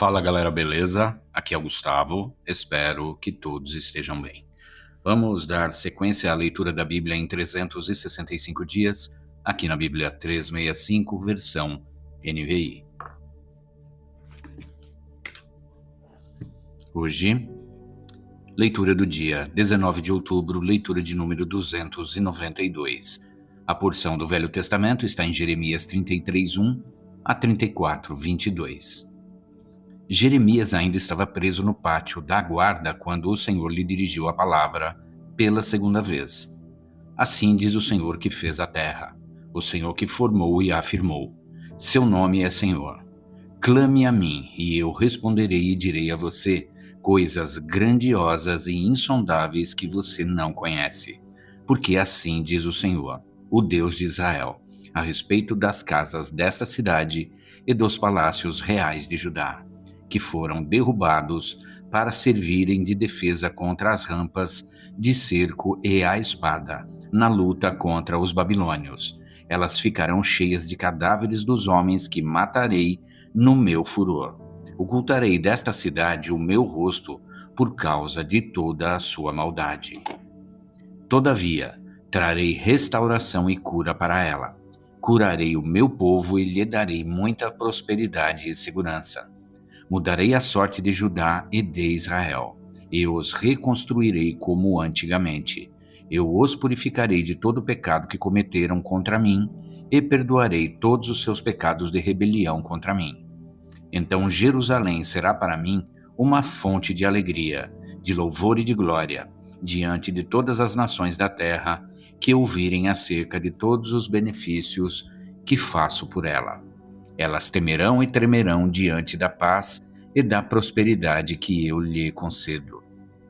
Fala galera, beleza? Aqui é o Gustavo, espero que todos estejam bem. Vamos dar sequência à leitura da Bíblia em 365 dias, aqui na Bíblia 365, versão NVI. Hoje, leitura do dia 19 de outubro, leitura de número 292. A porção do Velho Testamento está em Jeremias 33:1 a 34:22. Jeremias ainda estava preso no pátio da guarda quando o Senhor lhe dirigiu a palavra pela segunda vez. Assim diz o Senhor que fez a terra, o Senhor que formou e afirmou. Seu nome é Senhor. Clame a mim, e eu responderei e direi a você coisas grandiosas e insondáveis que você não conhece. Porque assim diz o Senhor, o Deus de Israel, a respeito das casas desta cidade e dos palácios reais de Judá, que foram derrubados para servirem de defesa contra as rampas de cerco e a espada, na luta contra os babilônios. Elas ficarão cheias de cadáveres dos homens que matarei no meu furor. Ocultarei desta cidade o meu rosto por causa de toda a sua maldade. Todavia, trarei restauração e cura para ela. Curarei o meu povo e lhe darei muita prosperidade e segurança. Mudarei a sorte de Judá e de Israel. Eu os reconstruirei como antigamente. Eu os purificarei de todo o pecado que cometeram contra mim e perdoarei todos os seus pecados de rebelião contra mim. Então Jerusalém será para mim uma fonte de alegria, de louvor e de glória, diante de todas as nações da terra que ouvirem acerca de todos os benefícios que faço por ela. Elas temerão e tremerão diante da paz e da prosperidade que eu lhe concedo.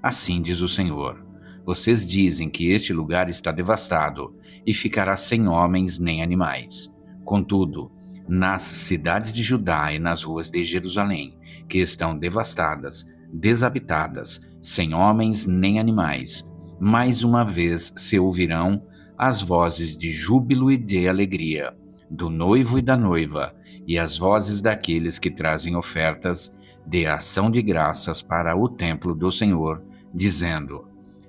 Assim diz o Senhor. Vocês dizem que este lugar está devastado e ficará sem homens nem animais. Contudo, nas cidades de Judá e nas ruas de Jerusalém, que estão devastadas, desabitadas, sem homens nem animais, mais uma vez se ouvirão as vozes de júbilo e de alegria, do noivo e da noiva, e as vozes daqueles que trazem ofertas de ação de graças para o templo do Senhor, dizendo: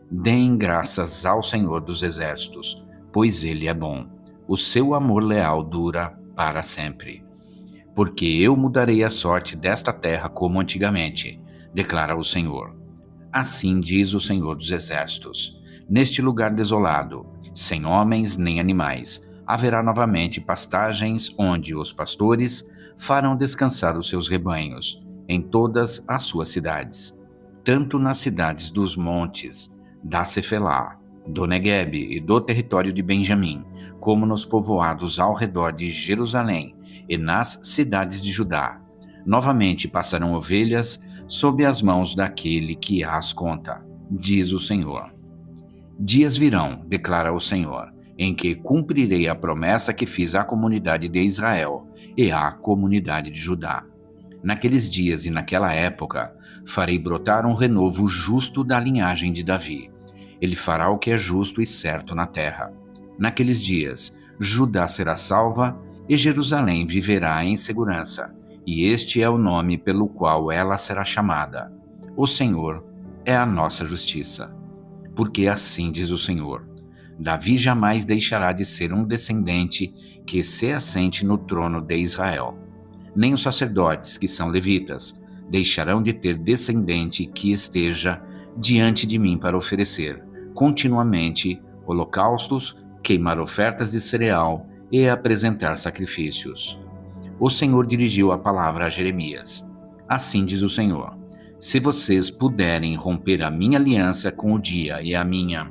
Deem graças ao Senhor dos Exércitos, pois ele é bom. O seu amor leal dura para sempre. Porque eu mudarei a sorte desta terra como antigamente, declara o Senhor. Assim diz o Senhor dos Exércitos: neste lugar desolado, sem homens nem animais, haverá novamente pastagens onde os pastores farão descansar os seus rebanhos, em todas as suas cidades, tanto nas cidades dos montes, da Cefelá, do Neguebe e do território de Benjamim, como nos povoados ao redor de Jerusalém e nas cidades de Judá. Novamente passarão ovelhas sob as mãos daquele que as conta, diz o Senhor. Dias virão, declara o Senhor, em que cumprirei a promessa que fiz à comunidade de Israel e à comunidade de Judá. Naqueles dias e naquela época, farei brotar um renovo justo da linhagem de Davi. Ele fará o que é justo e certo na terra. Naqueles dias, Judá será salva e Jerusalém viverá em segurança, e este é o nome pelo qual ela será chamada. O Senhor é a nossa justiça. Porque assim diz o Senhor: Davi jamais deixará de ser um descendente que se assente no trono de Israel. Nem os sacerdotes, que são levitas, deixarão de ter descendente que esteja diante de mim para oferecer continuamente holocaustos, queimar ofertas de cereal e apresentar sacrifícios. O Senhor dirigiu a palavra a Jeremias. Assim diz o Senhor: se vocês puderem romper a minha aliança com o dia e a minha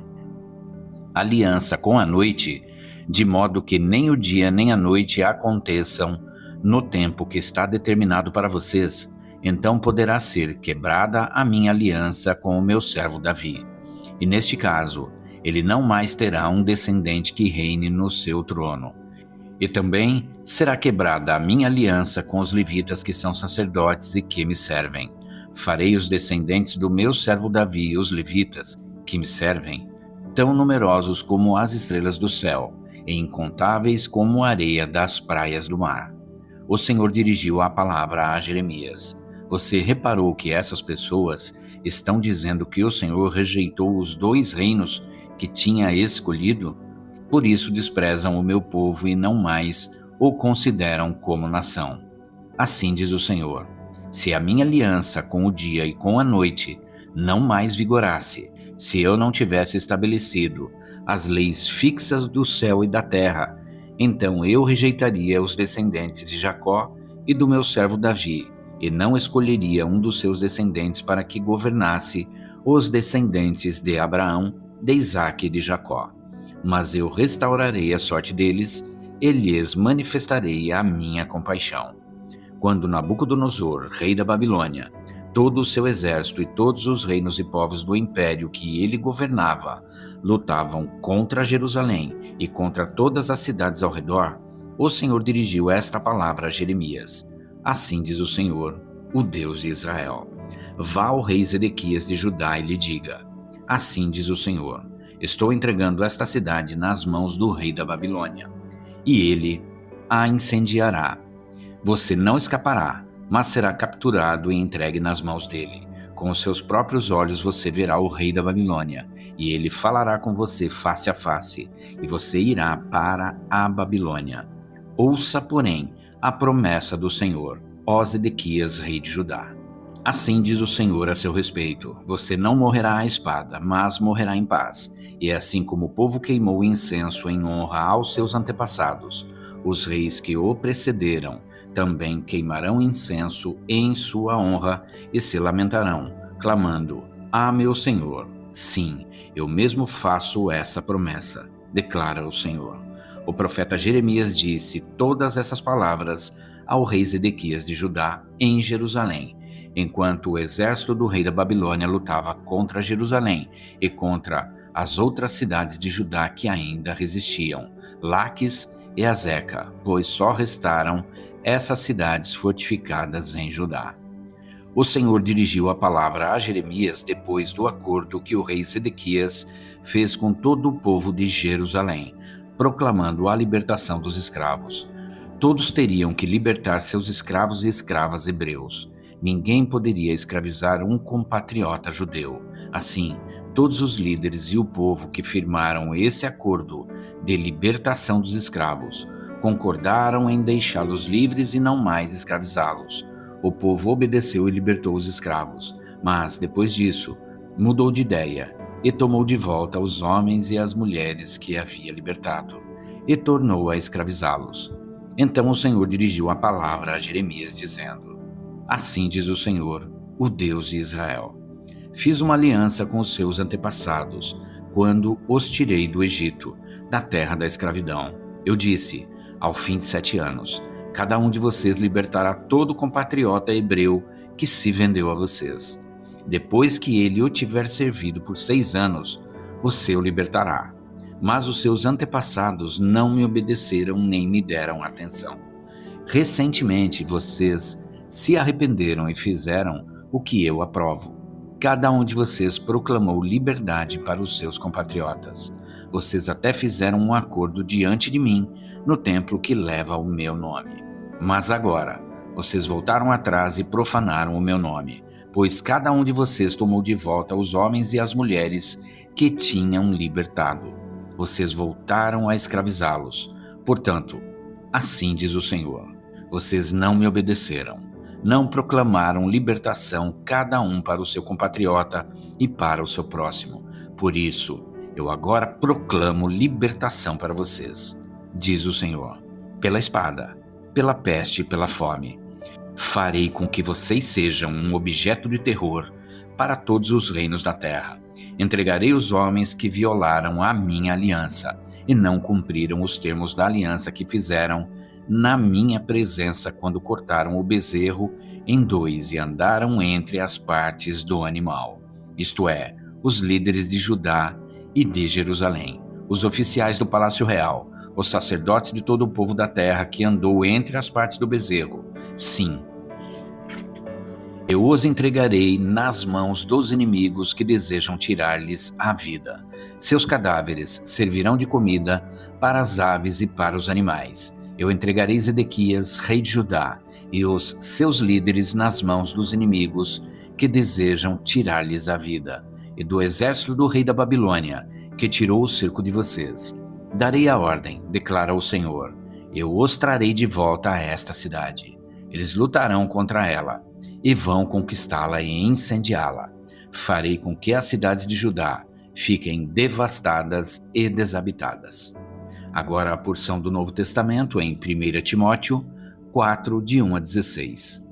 aliança com a noite, de modo que nem o dia nem a noite aconteçam no tempo que está determinado para vocês, então poderá ser quebrada a minha aliança com o meu servo Davi. E neste caso, ele não mais terá um descendente que reine no seu trono. E também será quebrada a minha aliança com os levitas que são sacerdotes e que me servem. Farei os descendentes do meu servo Davi, os levitas, que me servem, tão numerosos como as estrelas do céu, e incontáveis como a areia das praias do mar. O Senhor dirigiu a palavra a Jeremias. Você reparou que essas pessoas estão dizendo que o Senhor rejeitou os 2 reinos que tinha escolhido? Por isso desprezam o meu povo e não mais o consideram como nação. Assim diz o Senhor: se a minha aliança com o dia e com a noite não mais vigorasse, se eu não tivesse estabelecido as leis fixas do céu e da terra, então eu rejeitaria os descendentes de Jacó e do meu servo Davi, e não escolheria um dos seus descendentes para que governasse os descendentes de Abraão, de Isaque e de Jacó. Mas eu restaurarei a sorte deles e lhes manifestarei a minha compaixão. Quando Nabucodonosor, rei da Babilônia, todo o seu exército e todos os reinos e povos do império que ele governava lutavam contra Jerusalém e contra todas as cidades ao redor, o Senhor dirigiu esta palavra a Jeremias: assim diz o Senhor, o Deus de Israel: vá ao rei Zedequias de Judá e lhe diga: assim diz o Senhor, estou entregando esta cidade nas mãos do rei da Babilônia, e ele a incendiará. Você não escapará, mas será capturado e entregue nas mãos dele. Com os seus próprios olhos você verá o rei da Babilônia, e ele falará com você face a face, e você irá para a Babilônia. Ouça, porém, a promessa do Senhor, ó Zedequias, rei de Judá. Assim diz o Senhor a seu respeito: você não morrerá à espada, mas morrerá em paz. E assim como o povo queimou incenso em honra aos seus antepassados, os reis que o precederam também queimarão incenso em sua honra e se lamentarão, clamando: ah, meu Senhor, sim, eu mesmo faço essa promessa, declara o Senhor. O profeta Jeremias disse todas essas palavras ao rei Zedequias de Judá em Jerusalém, enquanto o exército do rei da Babilônia lutava contra Jerusalém e contra as outras cidades de Judá que ainda resistiam, Laques e Azeca, pois só restaram essas cidades fortificadas em Judá. O Senhor dirigiu a palavra a Jeremias depois do acordo que o rei Zedequias fez com todo o povo de Jerusalém, proclamando a libertação dos escravos. Todos teriam que libertar seus escravos e escravas hebreus. Ninguém poderia escravizar um compatriota judeu. Assim, todos os líderes e o povo que firmaram esse acordo de libertação dos escravos concordaram em deixá-los livres e não mais escravizá-los. O povo obedeceu e libertou os escravos, mas, depois disso, mudou de ideia e tomou de volta os homens e as mulheres que havia libertado, e tornou a escravizá-los. Então o Senhor dirigiu a palavra a Jeremias, dizendo: assim diz o Senhor, o Deus de Israel: fiz uma aliança com os seus antepassados, quando os tirei do Egito, da terra da escravidão. Eu disse: ao fim de 7 anos, cada um de vocês libertará todo compatriota hebreu que se vendeu a vocês. Depois que ele o tiver servido por 6 anos, você o libertará. Mas os seus antepassados não me obedeceram nem me deram atenção. Recentemente vocês se arrependeram e fizeram o que eu aprovo. Cada um de vocês proclamou liberdade para os seus compatriotas. Vocês até fizeram um acordo diante de mim no templo que leva o meu nome. Mas agora, vocês voltaram atrás e profanaram o meu nome, pois cada um de vocês tomou de volta os homens e as mulheres que tinham libertado. Vocês voltaram a escravizá-los. Portanto, assim diz o Senhor: vocês não me obedeceram, não proclamaram libertação cada um para o seu compatriota e para o seu próximo. Por isso, eu agora proclamo libertação para vocês, diz o Senhor, pela espada, pela peste e pela fome. Farei com que vocês sejam um objeto de terror para todos os reinos da terra. Entregarei os homens que violaram a minha aliança e não cumpriram os termos da aliança que fizeram na minha presença quando cortaram o bezerro em 2 e andaram entre as partes do animal, isto é, os líderes de Judá e de Jerusalém, os oficiais do palácio real, os sacerdotes de todo o povo da terra que andou entre as partes do bezerro. Sim, eu os entregarei nas mãos dos inimigos que desejam tirar-lhes a vida. Seus cadáveres servirão de comida para as aves e para os animais. Eu entregarei Zedequias, rei de Judá, e os seus líderes nas mãos dos inimigos que desejam tirar-lhes a vida, e do exército do rei da Babilônia, que tirou o cerco de vocês. Darei a ordem, declara o Senhor. Eu os trarei de volta a esta cidade. Eles lutarão contra ela e vão conquistá-la e incendiá-la. Farei com que as cidades de Judá fiquem devastadas e desabitadas. Agora a porção do Novo Testamento em 1 Timóteo 4, de 1 a 16.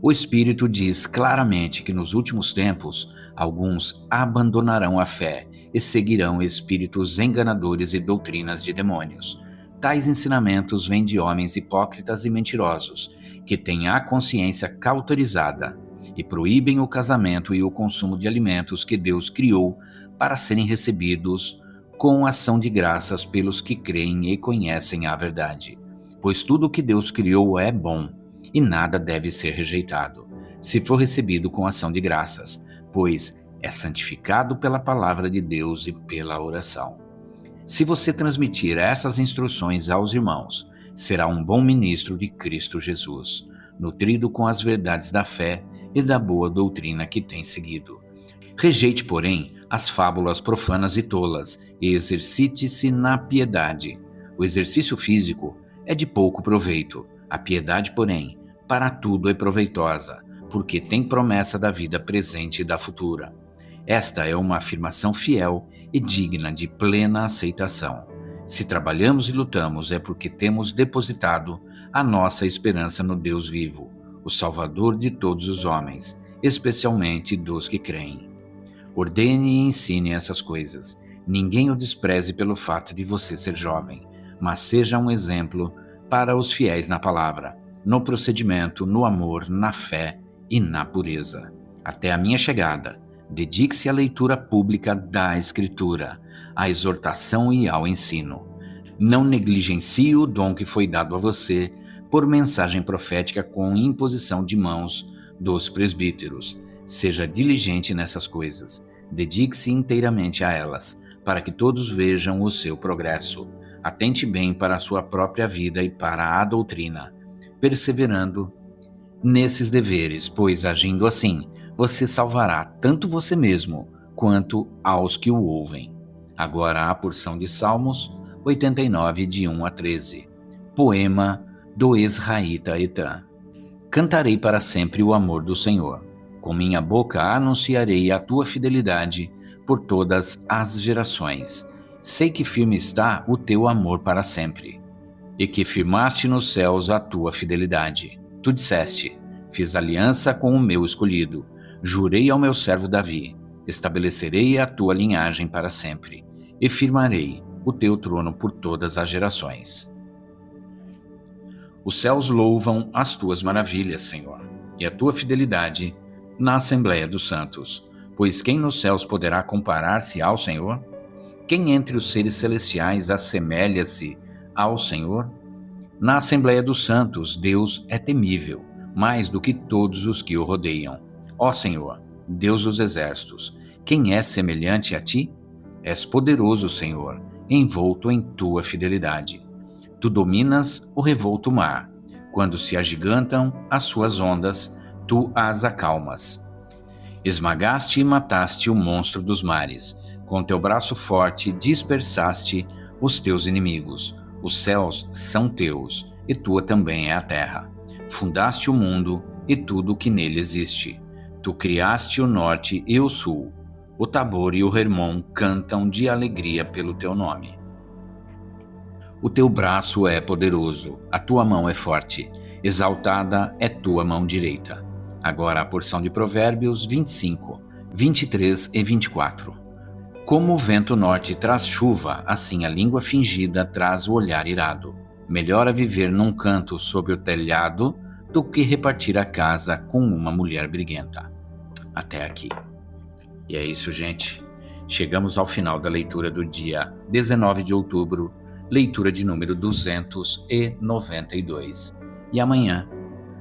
O Espírito diz claramente que nos últimos tempos alguns abandonarão a fé e seguirão espíritos enganadores e doutrinas de demônios. Tais ensinamentos vêm de homens hipócritas e mentirosos, que têm a consciência cauterizada e proíbem o casamento e o consumo de alimentos que Deus criou para serem recebidos com ação de graças pelos que creem e conhecem a verdade. Pois tudo o que Deus criou é bom, e nada deve ser rejeitado, se for recebido com ação de graças, pois é santificado pela palavra de Deus e pela oração. Se você transmitir essas instruções aos irmãos, será um bom ministro de Cristo Jesus, nutrido com as verdades da fé e da boa doutrina que tem seguido. Rejeite, porém, as fábulas profanas e tolas e exercite-se na piedade. O exercício físico é de pouco proveito, a piedade, porém, para tudo é proveitosa, porque tem promessa da vida presente e da futura. Esta é uma afirmação fiel e digna de plena aceitação. Se trabalhamos e lutamos é porque temos depositado a nossa esperança no Deus vivo, o Salvador de todos os homens, especialmente dos que creem. Ordene e ensine essas coisas. Ninguém o despreze pelo fato de você ser jovem, mas seja um exemplo para os fiéis na palavra, no procedimento, no amor, na fé e na pureza. Até a minha chegada, dedique-se à leitura pública da Escritura, à exortação e ao ensino. Não negligencie o dom que foi dado a você por mensagem profética com imposição de mãos dos presbíteros. Seja diligente nessas coisas. Dedique-se inteiramente a elas, para que todos vejam o seu progresso. Atente bem para a sua própria vida e para a doutrina, perseverando nesses deveres, pois agindo assim, você salvará tanto você mesmo quanto aos que o ouvem. Agora a porção de Salmos 89, de 1 a 13. Poema do Israelita Etan. Cantarei para sempre o amor do Senhor. Com minha boca anunciarei a tua fidelidade por todas as gerações. Sei que firme está o teu amor para sempre, e que firmaste nos céus a tua fidelidade. Tu disseste: fiz aliança com o meu escolhido, jurei ao meu servo Davi, estabelecerei a tua linhagem para sempre, e firmarei o teu trono por todas as gerações. Os céus louvam as tuas maravilhas, Senhor, e a tua fidelidade na Assembleia dos Santos. Pois quem nos céus poderá comparar-se ao Senhor? Quem entre os seres celestiais assemelha-se ao Senhor? Na Assembleia dos Santos, Deus é temível, mais do que todos os que o rodeiam. Ó Senhor, Deus dos exércitos, quem é semelhante a ti? És poderoso, Senhor, envolto em tua fidelidade. Tu dominas o revolto mar. Quando se agigantam as suas ondas, tu as acalmas. Esmagaste e mataste o monstro dos mares. Com teu braço forte dispersaste os teus inimigos. Os céus são teus, e tua também é a terra. Fundaste o mundo e tudo o que nele existe. Tu criaste o norte e o sul. O Tabor e o Hermon cantam de alegria pelo teu nome. O teu braço é poderoso, a tua mão é forte, exaltada é tua mão direita. Agora a porção de Provérbios 25, 23 e 24. Como o vento norte traz chuva, assim a língua fingida traz o olhar irado. Melhor é viver num canto sobre o telhado do que repartir a casa com uma mulher briguenta. Até aqui. E é isso, gente. Chegamos ao final da leitura do dia 19 de outubro, leitura de número 292. E amanhã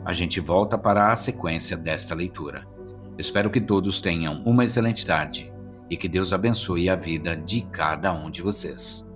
a gente volta para a sequência desta leitura. Espero que todos tenham uma excelente tarde e que Deus abençoe a vida de cada um de vocês.